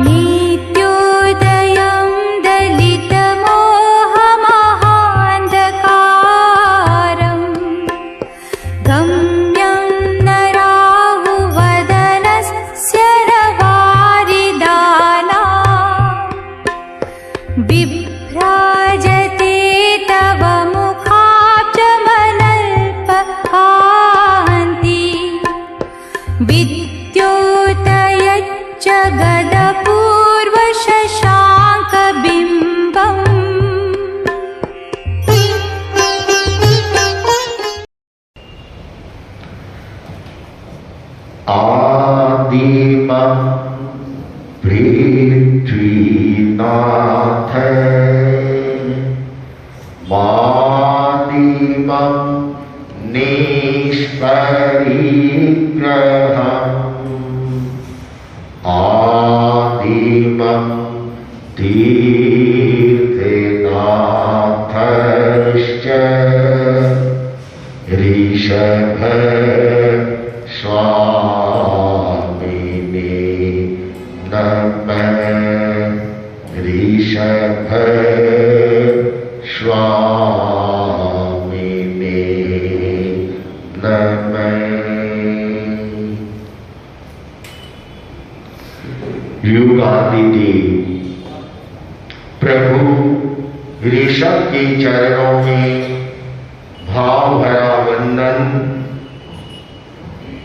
नित्योदयं दलितमोहमहान्धकारम् गम्यं न राहुवदनस्य रवारिदाना बिभ्राजते तव मुखाब्जमनल्पकान्ति विद्योतयच्च गदपूर्वशशाङ्कबिम्बम् आदिमं पृथ्वीनाथ मादिमं निष्परिग्रहम् आदिमं तीर्थनाथश्च ऋषभ स्वामिने नमः ऋषभ स्वामिने नमः। युगादिदेव प्रभु ऋषभ के चरणों में भाव भरा वंदन।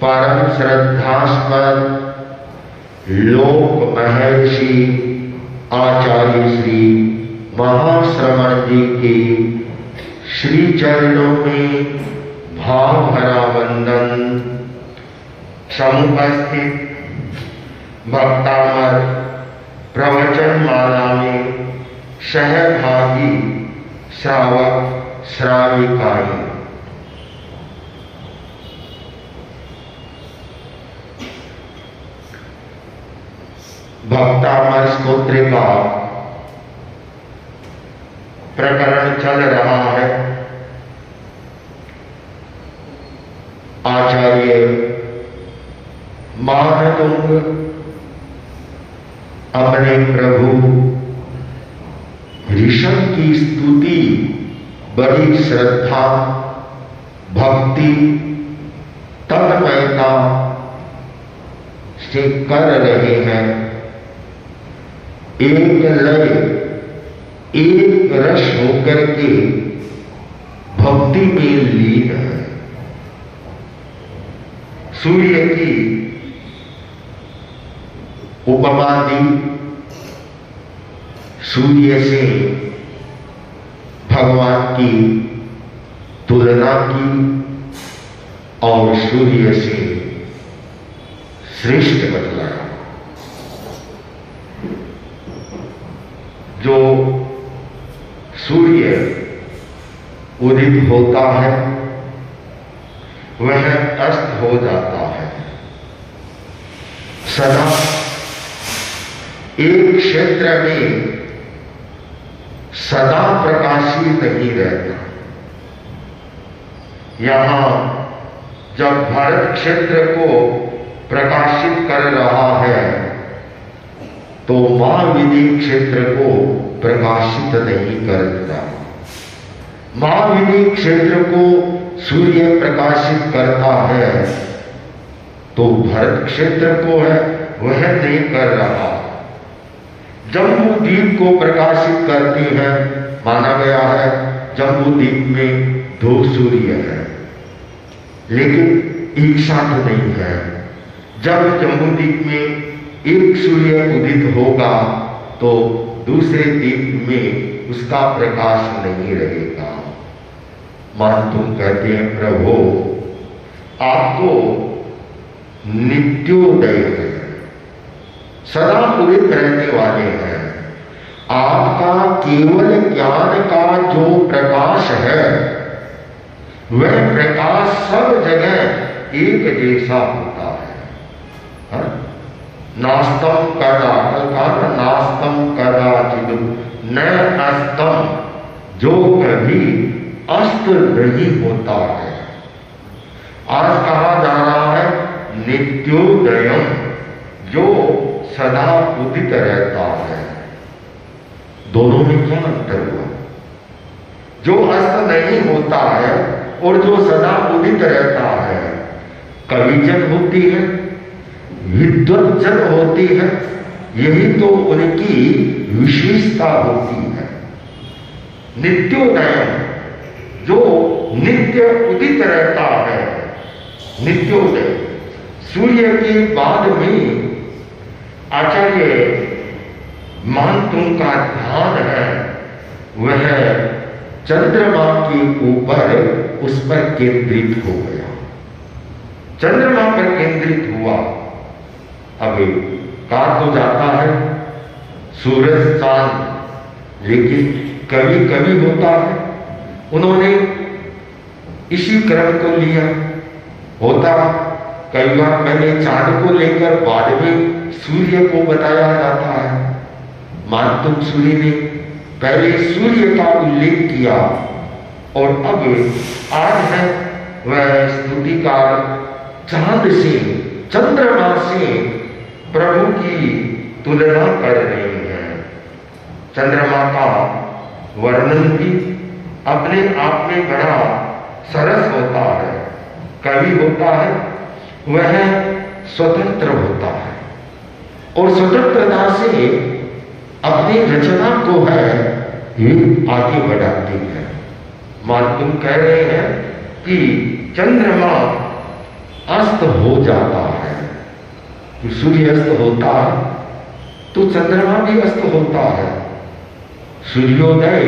परम श्रद्धास्पद लोक महर्षि आचार्य श्री महाश्रवण जी के श्री चरणों में भाव भरा वंदन। समुपस्थित भक्तामर प्रवचन माला में सहभागी श्रावक श्राविकाएं, भक्तामर स्तोत्र का प्रकरण चल रहा है। आचार्य मानतुंग अपने प्रभु ऋषभ की स्तुति बड़ी श्रद्धा, भक्ति, तन्मयता से कर रहे हैं। एक लय एक रस होकर के भक्ति में लीन है। सूर्य की उपमा दी, सूर्य से भगवान की तुलना की और सूर्य से श्रेष्ठ बतलाया। जो सूर्य उदित होता है वह अस्त हो जाता है। सदा एक क्षेत्र में सदा प्रकाशी नहीं रहता। यहां जब भारत क्षेत्र को प्रकाशित कर रहा है तो महाविधि क्षेत्र को प्रकाशित नहीं करता। महाविधि क्षेत्र को सूर्य प्रकाशित करता है तो भरत क्षेत्र को है वह नहीं कर रहा। जम्बू द्वीप को प्रकाशित करती है। माना गया है जम्बू द्वीप में 2 सूर्य है लेकिन एक साथ नहीं है। जब जम्बू द्वीप में एक सूर्य उदित होगा तो दूसरे द्वीप में उसका प्रकाश नहीं रहेगा। मानतुंग कहते हैं प्रभु आपको नित्योदय है, सदा उदित रहने वाले हैं। आपका केवल ज्ञान का जो प्रकाश है वह प्रकाश सब जगह एक जैसा होता है। नास्तम कदा, नास्तम कदाचित् न अस्तम, जो कभी अस्त नहीं होता है। आज कहा जा रहा है नित्योदयम, जो सदा उदित रहता है। दोनों में क्या अंतर हुआ? जो अस्त नहीं होता है और जो सदा उदित रहता है, कविजन होती है, विद्वज्जन होती है, यही तो उनकी विशेषता होती है। नित्योदय जो नित्य उदित रहता है, नित्योदय सूर्य के बाद में आचार्य मानतुंग का ध्यान है, वह चंद्रमा के ऊपर उस पर केंद्रित हो गया, चंद्रमा पर केंद्रित हुआ। अब कहा तो जाता है सूरज चांद, लेकिन कभी कभी होता है उन्होंने इसी क्रम को लिया। होता कई बार मैंने चांद को लेकर बाद में सूर्य को बताया जाता है। मानतुंग सूर्य ने पहले सूर्य का उल्लेख किया और अब आज है वह स्तुतिकार चांद से, चंद्रमा से प्रभु की तुलना कर रहे हैं। चंद्रमा का वर्णन भी अपने आप में बड़ा सरस होता है। कवि होता है वह स्वतंत्र होता है और स्वतंत्रता से अपनी रचना को है ये आगे बढ़ाती है। मानतुंग कह रहे हैं कि चंद्रमा अस्त हो जाता है, तो सूर्य अस्त होता है तो चंद्रमा भी अस्त होता है। सूर्योदय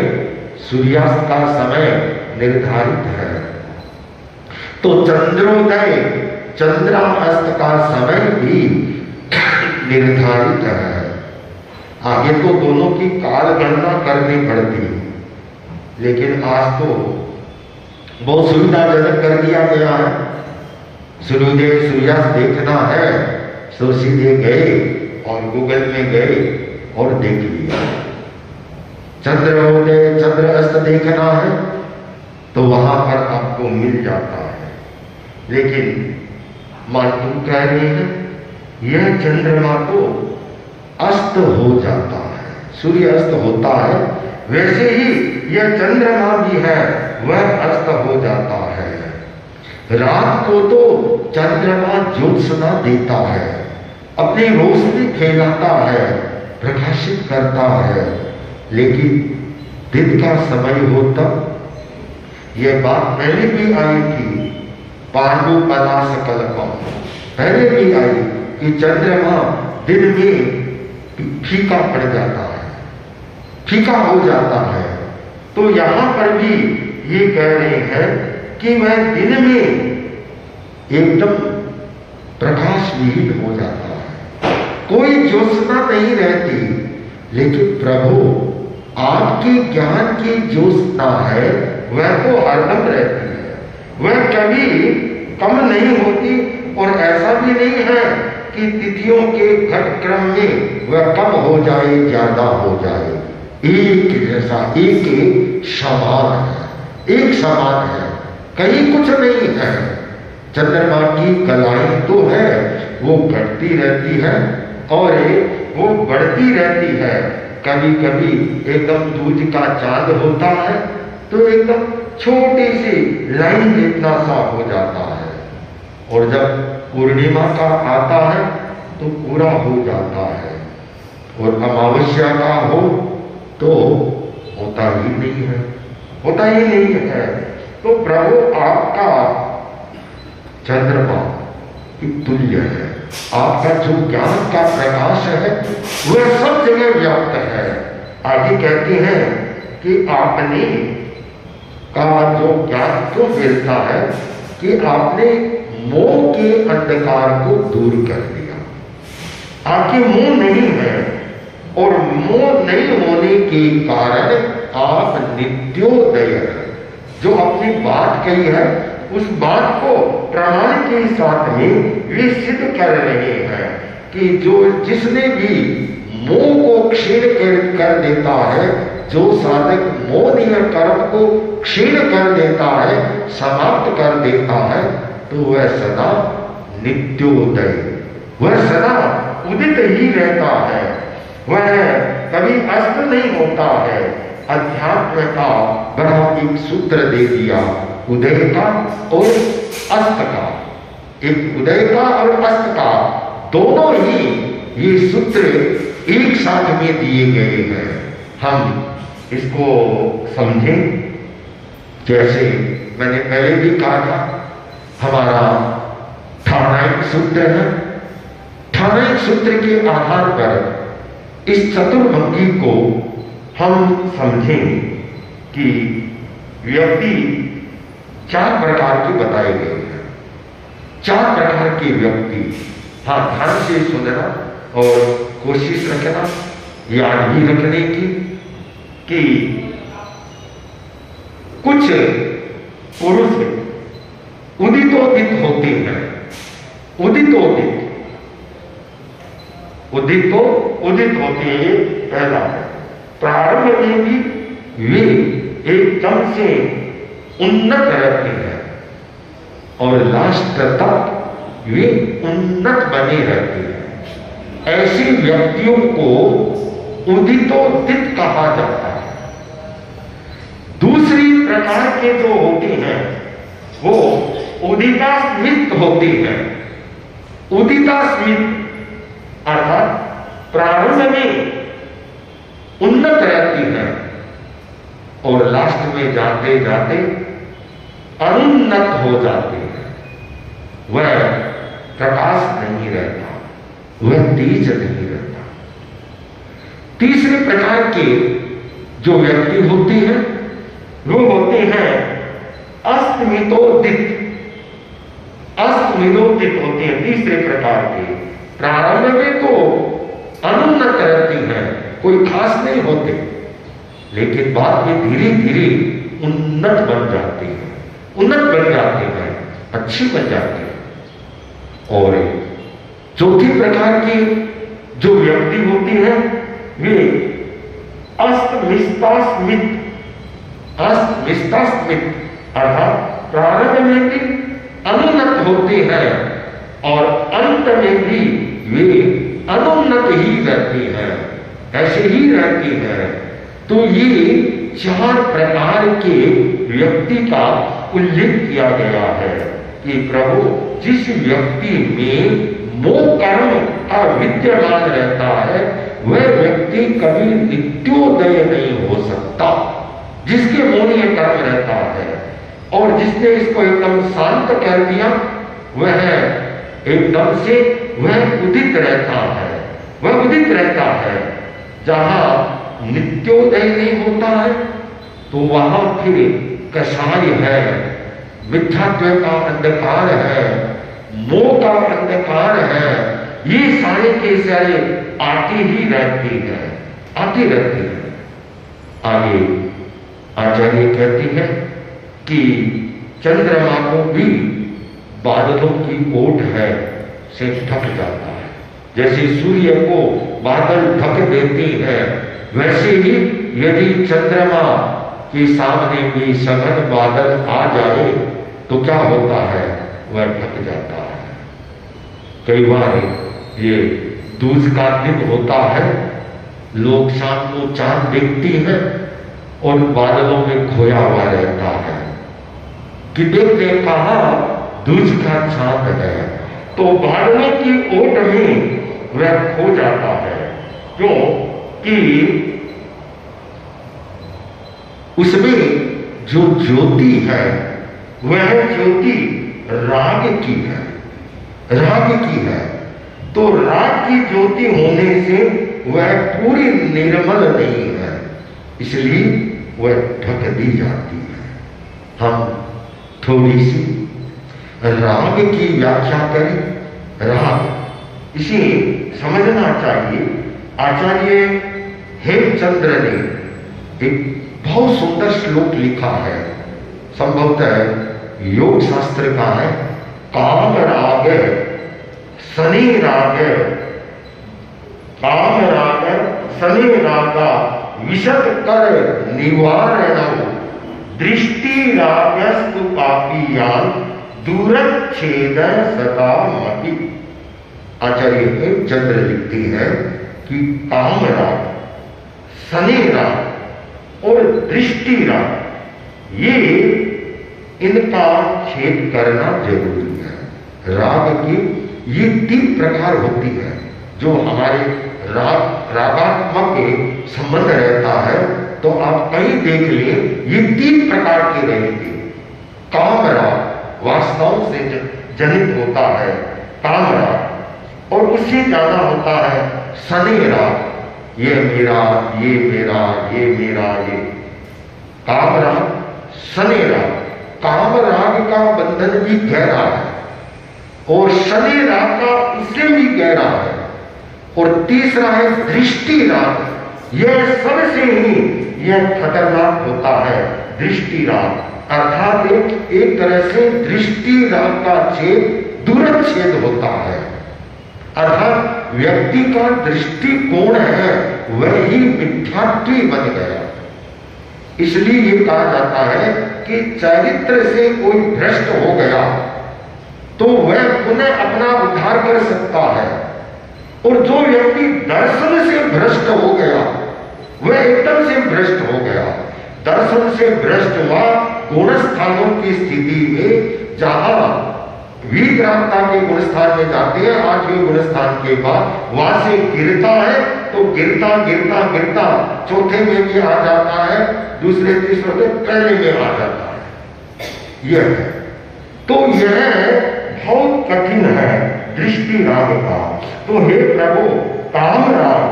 सूर्यास्त का समय निर्धारित है, तो चंद्रोदय चंद्रास्त का समय भी निर्धारित है। आगे तो दोनों की काल गणना करनी पड़ती है, लेकिन आज तो बहुत सुविधाजनक कर दिया गया है। सूर्योदय सूर्यास्त देखना है तो सीधे गए और गूगल में गए और देख लिया। चंद्रोदय चंद्र अस्त देखना है तो वहां पर आपको मिल जाता है। लेकिन मानतुंग कह रहे हैं यह चंद्रमा तो अस्त हो जाता है, सूर्य अस्त होता है, वैसे ही यह चंद्रमा भी है वह अस्त हो जाता है। रात को तो चंद्रमा ज्योत्सना देता है, अपनी रोशनी फैलाता है, प्रकाशित करता है, लेकिन दिन का समय होता, यह बात पहले भी आई थी, पांडु पलाश कल्पम पहले भी आई कि चंद्रमा दिन में फीका पड़ जाता है, फीका हो जाता है। तो यहां पर भी ये कह रहे हैं कि वह दिन में एकदम प्रकाश विहीन हो जाता है, कोई ज्योत्सना नहीं रहती। लेकिन प्रभु आपके ज्ञान की ज्योत्सना है वह तो हरदम रहती है, वह कभी कम नहीं होती और ऐसा भी नहीं है कि तिथियों के घटक्रम में वह कम हो जाए ज्यादा हो जाए, एक जैसा एक समान है, एक समान है, कहीं कुछ नहीं है। चंद्रमा की कलाई तो है वो घटती रहती है और वो बढ़ती रहती है। कभी कभी एकदम दूज का चांद होता है तो एकदम छोटी सी लाइन जितना सा हो जाता है, और जब पूर्णिमा का आता है तो पूरा हो जाता है, और अमावस्या का हो तो होता ही नहीं है, होता ही नहीं है। तो प्रभु आपका चंद्रमा की तुल्य है, आपका जो ज्ञान का प्रकाश है वह सब जगह व्याप्त है। आगे कहते हैं कि आपने का जो ज्ञान तो मिलता है कि आपने मोह के अंधकार को दूर कर दिया। आपके मोह नहीं है, और मोह नहीं होने के कारण आप नित्योदय जो अपनी बात कही है उस बात को प्रमाण के साथ में वे सिद्ध कर रहे हैं कि जो जिसने भी मोह को क्षीण कर देता है, जो साधक मोहनीय कर्म को क्षीण कर देता है, समाप्त कर देता है, तो वह सदा नित्योदय, वह सदा उदित ही रहता है, वह कभी अस्त नहीं होता है। अध्यात्म का बड़ा एक सूत्र दे दिया, उदय का और अस्त का। एक उदय का और अस्त का दोनों ही ये सूत्र एक साथ में दिए गए हैं। हम इसको समझें। जैसे मैंने पहले भी कहा था, हमारा ठाणायक सूत्र है। ठाणायक सूत्र के आधार पर इस चतुर्भंगी को हम समझें कि व्यक्ति 4 प्रकार के बताए गए हैं। 4 प्रकार के व्यक्ति। हाँ, ध्यान से सुनना और कोशिश रखना, याद भी रखने की कि कुछ पुरुष उदितोदित होते हैं। उदितोदित उदित होते हैं। पहला प्रारंभ में भी वे एकदम से उन्नत रहते हैं और लास्ट तक वे उन्नत बने रहते हैं। ऐसे व्यक्तियों को उदितोदित कहा जाता है। दूसरी प्रकार के जो होते हैं वो उदितास्मित होते हैं। उदितास्मित अर्थात प्रारंभ में उन्नत रहती है और लास्ट में जाते जाते अनुन्नत हो जाते हैं। वह प्रकाश नहीं रहता, वह तेज नहीं रहता। तीसरे प्रकार के जो व्यक्ति होते हैं वो होते हैं अस्तमितोदित। अस्तमितोदित होते हैं तीसरे प्रकार के। प्रारंभ में तो अनुन्नत रहती हैं, कोई खास नहीं होते, लेकिन बाद में धीरे धीरे उन्नत बन जाते हैं, उन्नत बन जाते हैं, अच्छी बन जाते हैं। और चौथी प्रकार की जो व्यक्ति होती है वे अस्तमिस्तास्मित। अस्तमिस्तास्मित अर्थात प्रारंभ में भी अनुन्नत होते हैं और अंत में भी वे अनुन्नत ही रहती हैं, ऐसे ही रहती हैं। तो ये 4 प्रकार के व्यक्ति का उल्लेख किया गया है कि प्रभु जिस व्यक्ति में मोह कर्म का विद्यमान रहता है वह व्यक्ति कभी नित्योदय नहीं हो सकता। जिसके मोह कर्म रहता है और जिसने इसको एकदम शांत कर दिया वह एकदम से वह उदित रहता है, वह उदित रहता है। जहां नित्योदय नहीं होता है तो वहां फिर कषाय है, मिथ्यात्व का अंधकार है, मोह का अंधकार है। ये सारे के सारे आती ही रहती है, आती रहती है। आगे आचार्य कहती है कि चंद्रमा को भी बादलों की ओट है से ढक जाता है। जैसे सूर्य को बादल ढक देती है वैसे ही यदि चंद्रमा के सामने भी सघन बादल आ जाए तो क्या होता है, वह ढक जाता है। कई बार ये दूज का दिन होता है, लोग शाम को चांद देखती हैं और बादलों में खोया हुआ रहता है कि देखते कहा दूज का चांद है, तो बादलों की ओट में वह खो जाता है। क्यों कि उसमें जो ज्योति है वह ज्योति राग की है, राग की है। तो राग की ज्योति होने से वह पूरी निर्मल नहीं है, इसलिए वह ढक दी जाती है। हम थोड़ी सी राग की व्याख्या करें। राग इसे समझना चाहिए। आचार्य हेमचंद्र ने एक बहुत सुंदर श्लोक लिखा है, संभवतः योग शास्त्र का है। काम राग शनि राग, काम राग शनि रागा विशद कर निवारण दृष्टि रागस्तु पापीयान दूरच्छेद सदा महि। आचार्य आचार्य हेमचंद्र लिखते हैं कि काम राग, शनि राग और दृष्टि राग, ये इनका छेद करना जरूरी है। राग की ये 3 प्रकार होती है जो हमारे रागात्मक के संबंध रहता है। तो आप कहीं देख लें, ये 3 प्रकार के रहेंगे। काम राग वास्तव से जनित होता है, काम राग, और उससे ज्यादा होता है शनि राग, ये मेरा, ये मेरा, ये मेरा, ये काम राग, शनि राग। काम राग का बंधन भी गहरा है और शनि राग का उससे भी गहरा है। और तीसरा है दृष्टि राग। यह सबसे ही यह खतरनाक होता है, दृष्टि राग। अर्थात एक तरह से दृष्टि राग का छेद दुरच्छेद होता है। अर्थात व्यक्ति का दृष्टिकोण है वह ही मिथ्यात्वी बन गया। इसलिए ये कहा जाता है कि चरित्र से कोई भ्रष्ट हो गया तो वह पुनः अपना उद्धार कर सकता है, और जो व्यक्ति दर्शन से भ्रष्ट हो गया वह एकदम से भ्रष्ट हो गया। दर्शन से भ्रष्ट हुआ गुण स्थानों की स्थिति में, जहां विग्रामता के गुण स्थान में जाते हैं, 8वें गुण स्थान के बाद वहां से गिरता है, तो गिरता गिरता गिरता चौथे में भी आ जाता है, दूसरे तीसरे पहले में आ जाता है। यह है, तो यह बहुत कठिन है दृष्टि राग का। तो हे प्रभु, काम राग,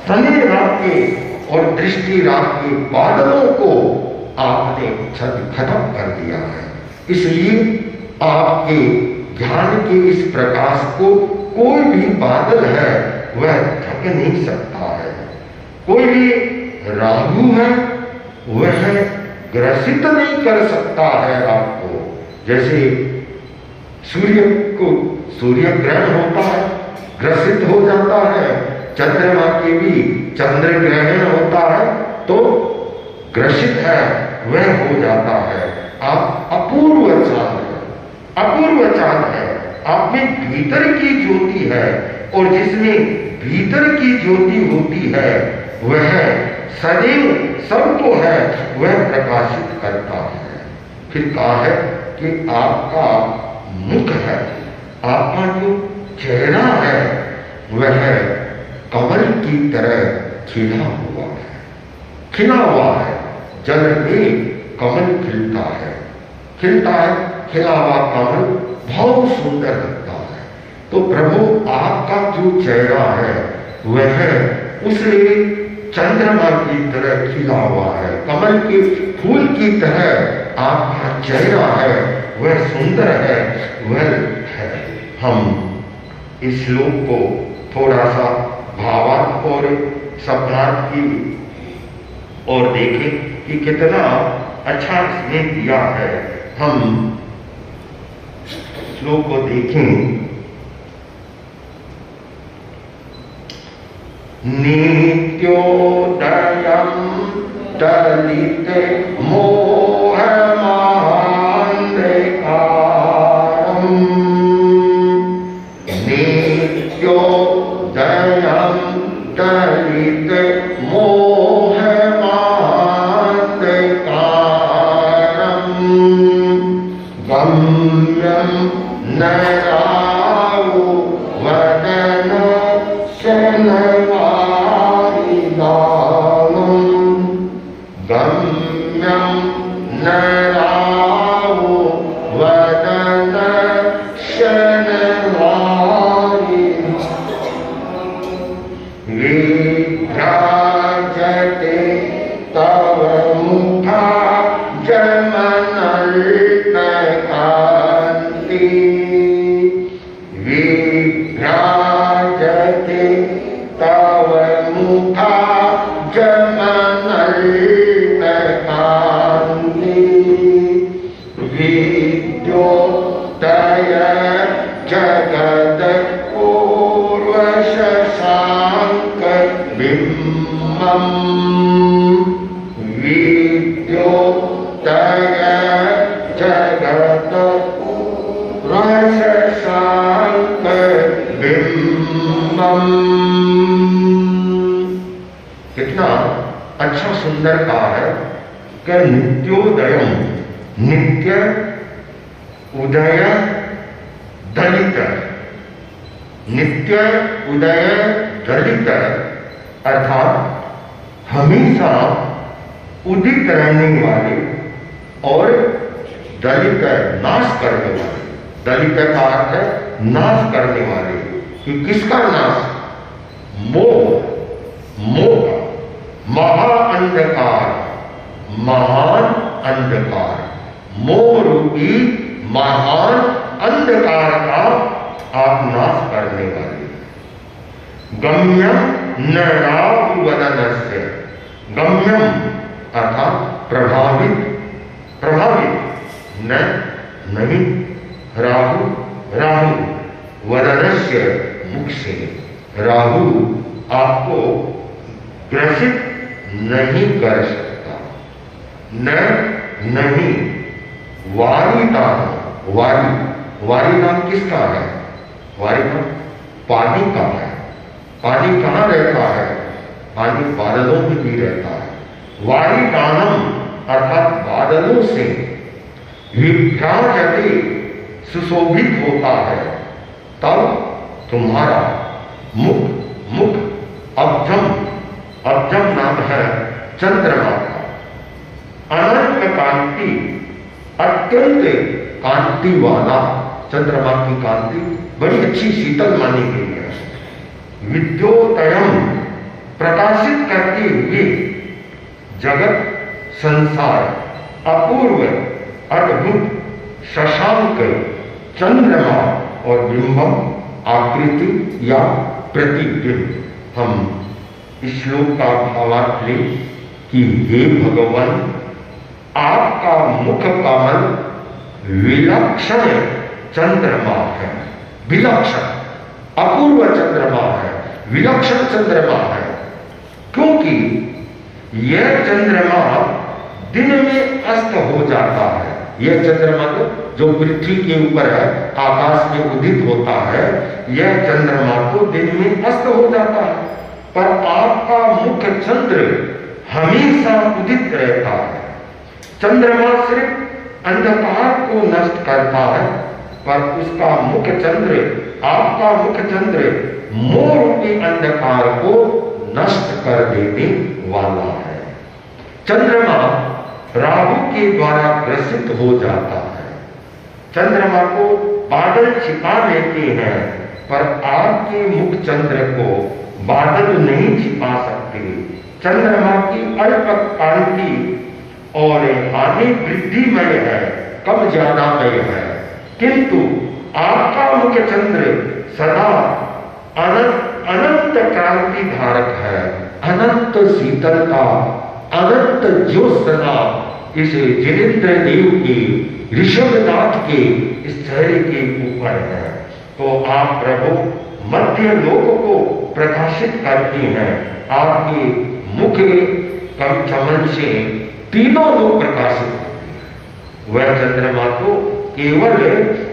शनि राग के और दृष्टि राग के बादलों को आपने खत्म कर दिया है। इसलिए आपके ज्ञान के इस प्रकाश को कोई भी बादल है वह ढक नहीं सकता है। कोई भी राहु है वह ग्रसित नहीं कर सकता है आपको। जैसे सूर्य को सूर्य ग्रहण होता है, ग्रसित हो जाता है, चंद्रमा के भी चंद्र ग्रहण होता है तो ग्रसित है वह हो जाता है। आप अपूर्व चांद है, अपूर्व चांद है, आप में भीतर की ज्योति है, और जिसमें भीतर की ज्योति होती है वह सदैव सबको है वह प्रकाशित करता है। फिर कहा है कि आपका मुख है, आपका जो चेहरा है वह कमल की तरह खिला हुआ है, खिला हुआ है। जल में कमल खिलता है, खिलता है, खिला हुआ कमल बहुत सुंदर लगता है। तो प्रभु आपका जो चेहरा है वह उससे चंद्रमा की तरह खिला हुआ है, कमल के फूल की तरह आपका चेहरा है वह सुंदर है, वह है। हम इस श्लोक को थोड़ा सा भावार्थ और शब्दार्थ की और देखें कि कितना अच्छा इसने दिया है। हम श्लोक को देखें। नित्योदयम् दलिते मोहमान्धकारम् नित्योदयम् दलिते मोहमान्धकारम् गम्यं नरावो वदन गम्यं नरावो वदन शनवारि विभ्राजते तव मुखा जमनल्पकान्ति विभ्राजते तव मुखा जमनल्पकान्ति विद्योदय जगदपूर्वशशाङ्क बिम्बम् विद्योदय जगदपूर्वशशाङ्क बिम्बम् बिंबम। कितना अच्छा सुंदर कहा है कि नित्योदयम, नित्य उदय दलित, नित्य उदय दलित अर्थात हमेशा उदित रहने वाले और दलित नाश करने वाले। दलित का अर्थ है नाश करने वाले। कि किसका नाश? मोह, मोह का, महाअंधकार, महान अंधकार, मोह रूपी महान अंधकार का आप नाश करने वाले। गम्यम न राहु वदनस्य, गम्यम अर्थात प्रभावित, प्रभावित न नहीं, राहु राहु वदनस्य मुख से, राहु आपको ग्रसित नहीं कर सकता। न नहीं, वारी नाम, वारी, वारी नाम किसका है? वारी नाम पानी का है। पानी कहाँ रहता है? पानी बादलों में भी रहता है। वारी गानम अर्थात बादलों से विभ्राजते सुशोभित होता है। तब तुम्हारा मुख, मुख अब्जम, अब्जम नाम है चंद्रमा का, अनंत कांति, अत्यंत कांति वाला। चंद्रमा की कांति बड़ी अच्छी शीतल मानी गई है। विद्योतयम प्रकाशित करते हुए जगत संसार, अपूर्व अद्भुत शशांक चंद्रमा और बिंबम आकृति या प्रतिबिंब। हम इस श्लोक का भावार्थ लें कि हे भगवान, आपका मुख कमल विलक्षण चंद्रमा है, विलक्षण अपूर्व चंद्रमा है, विलक्षण चंद्रमा है। क्योंकि यह चंद्रमा दिन में अस्त हो जाता है। यह चंद्रमा जो पृथ्वी के ऊपर है, आकाश में उदित होता है, यह चंद्रमा को दिन में अस्त हो जाता है। पर आपका मुख चंद्र हमेशा उदित रहता है। चंद्रमा सिर्फ अंधकार को नष्ट करता है, पर उसका मुख चंद्र, आपका मुख चंद्र मोह रूपी अंधकार को नष्ट कर देने वाला है। चंद्रमा राहु के द्वारा ग्रसित हो जाता है। चंद्रमा को बादल छिपा लेते हैं, पर आपके मुख चंद्र को बादल नहीं छिपा सकते। चंद्रमा की अल्प कांति और आगे वृद्धिमय है, कम ज्यादामय है, किंतु आपका मुख चंद्र सदा अनंत क्रांति धारक है। अनंत शीतलता, अनंत ज्योत्सना इस जिनेन्द्र देव के, ऋषभनाथ के इस चेहरे के ऊपर है। तो आप प्रभु मध्य लोक को प्रकाशित करती हैं। आपके मुख कमल से तीनों लोक प्रकाशित होते हैं। वह चंद्रमा को केवल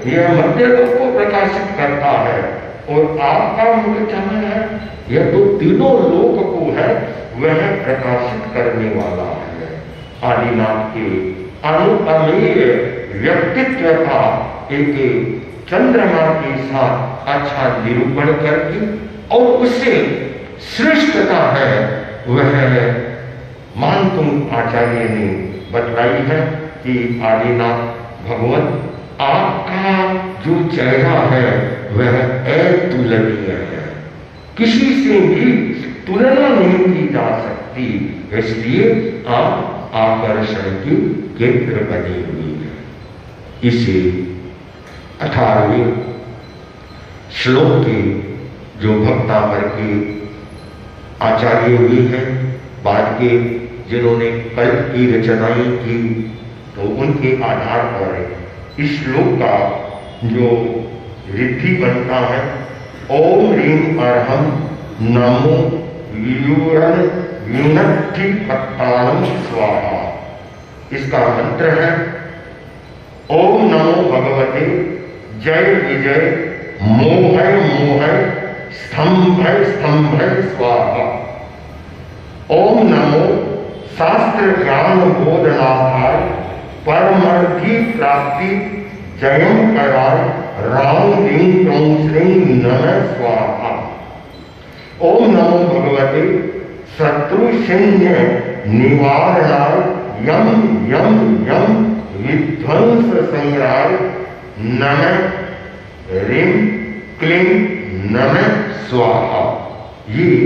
यह मध्य लोक को प्रकाशित करता है, और आपका मुख चंद्र है, यह तो तीनों लोक को है, वह प्रकाशित करने वाला है। आदिनाथ के अनुपमेय व्यक्तित्व का एक चंद्रमा के साथ अच्छा निरूपण करके और उससे श्रेष्ठता है, वह मानतुंग आचार्य ने बतलाई है कि आदिनाथ भगवान आपका जो चेहरा है वह अतुलनीय है, किसी से भी तुलना नहीं की जा सकती। इसलिए आप आकर्षण की केंद्र बनी हुई है। इसे 18वें श्लोक के जो भक्तावर के आचार्य हुए हैं, बाद के जिन्होंने कल्प की रचनाएं की, तो उनके आधार पर इस श्लोक का जो रिद्धि बनता है, ओम ह्रीम अर्हम नमो वियूरन विनद्धि पत्तारम स्वाहा। इसका मंत्र है ओम नमो भगवते जय विजय मोहय मोहय स्तंभय स्तंभय स्वाहा। ओम नमो शास्त्र ज्ञान बोधनाथाय परमर्थी प्राप्ति जयम कराय राम ह्रीं क्रों श्रीं नमः स्वाहा। ओम नमो भगवते शत्रु सैन्य निवारणाय यम यम यम विध्वंस संग्राय नमः ह्रीं क्लीं नमः स्वाहा। ये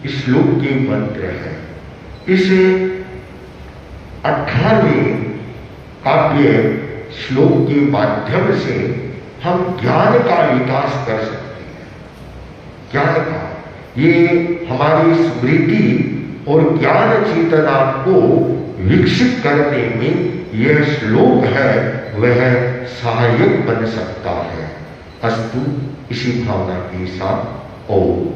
श्लोक के मंत्र है। इस 18वें काव्य श्लोक के माध्यम से हम ज्ञान का विकास कर सकते हैं। ज्ञान का ये हमारी स्मृति और ज्ञान चेतना को विकसित करने में यह श्लोक है वह सहायक बन सकता है। अस्तु, इसी भावना के साथ ओम।